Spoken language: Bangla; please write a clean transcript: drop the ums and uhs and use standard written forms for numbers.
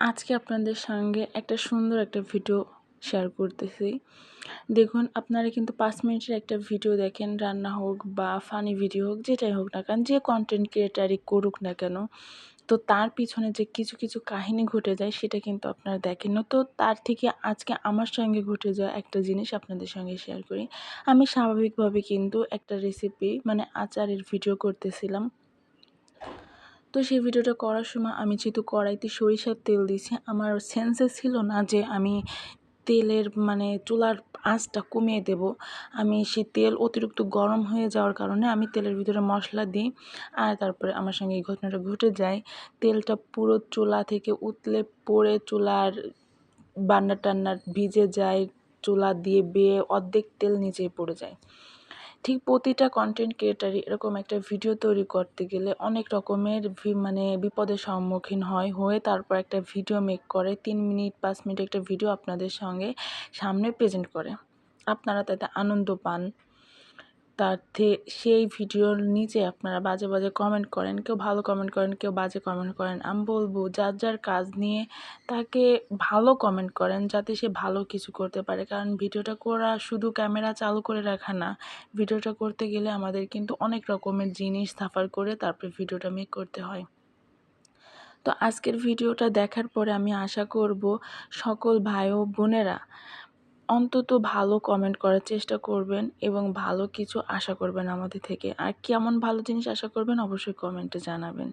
আজকে আপনাদের সঙ্গে একটা সুন্দর একটা ভিডিও শেয়ার করতেছি। দেখুন, আপনারা কিন্তু 5 মিনিটের একটা ভিডিও দেখেন, রান্না হোক বা ফানি ভিডিও হোক, যেটাই হোক না কেন, যে কন্টেন্ট ক্রিয়েটারই করুক না কেন, তো তার পিছনে যে কিছু কাহিনী ঘটে যায় সেটা কিন্তু আপনারা দেখেন না। তো তার থেকে আজকে আমার সঙ্গে ঘটে যাওয়া একটা জিনিস আপনাদের সঙ্গে শেয়ার করি। আমি স্বাভাবিকভাবে কিন্তু একটা রেসিপি মানে আচারের ভিডিও করতেছিলাম। তো সেই ভিডিওটা করার সময় আমি যেহেতু কড়াইতে সরিষার তেল দিয়েছি, আমার সেন্সে ছিল না যে আমি তেলের মানে চুলার আঁচটা কমিয়ে দেব। আমি সেই তেল অতিরিক্ত গরম হয়ে যাওয়ার কারণে আমি তেলের ভিতরে মশলা দিই, আর তারপরে আমার সঙ্গে এই ঘটনাটা ঘটে যায়। তেলটা পুরো চুলা থেকে উতলে পড়ে চুলার বান্নার-টান্নার ভিজে যায়, চুলা দিয়ে বেয়ে অর্ধেক তেল নিচেই পড়ে যায়। ঠিক প্রতিটা কন্টেন্ট ক্রিয়েটারই এরকম একটা ভিডিও তৈরি করতে গেলে অনেক রকমের মানে বিপদের সম্মুখীন হয়ে তারপর একটা ভিডিও মেক করে 3 মিনিট 5 মিনিট একটা ভিডিও আপনাদের সঙ্গে সামনে প্রেজেন্ট করে। আপনারা তাতে আনন্দ পান। সেই ভিডিওর নিচে আপনারা বাজে কমেন্ট করেন, কেউ ভালো কমেন্ট করেন, কেউ বাজে কমেন্ট করেন। আমি বলব যার কাজ নিয়ে তাকে ভালো কমেন্ট করেন, যাতে সে ভালো কিছু করতে পারে। কারণ ভিডিওটা করা শুধু ক্যামেরা চালু করে রাখা না। ভিডিওটা করতে গেলে আমাদের কিন্তু অনেক রকমের জিনিস সাফার করে তারপরে ভিডিওটা মেক করতে হয়। তো আজকের ভিডিওটা দেখার পরে আমি আশা করব সকল ভাই ও বোনেরা অন্তত ভালো কমেন্ট করার চেষ্টা করবেন এবং ভালো কিছু আশা করবেন আমাদের থেকে। আর কেমন ভালো জিনিস আশা করবেন অবশ্যই কমেন্টে জানাবেন।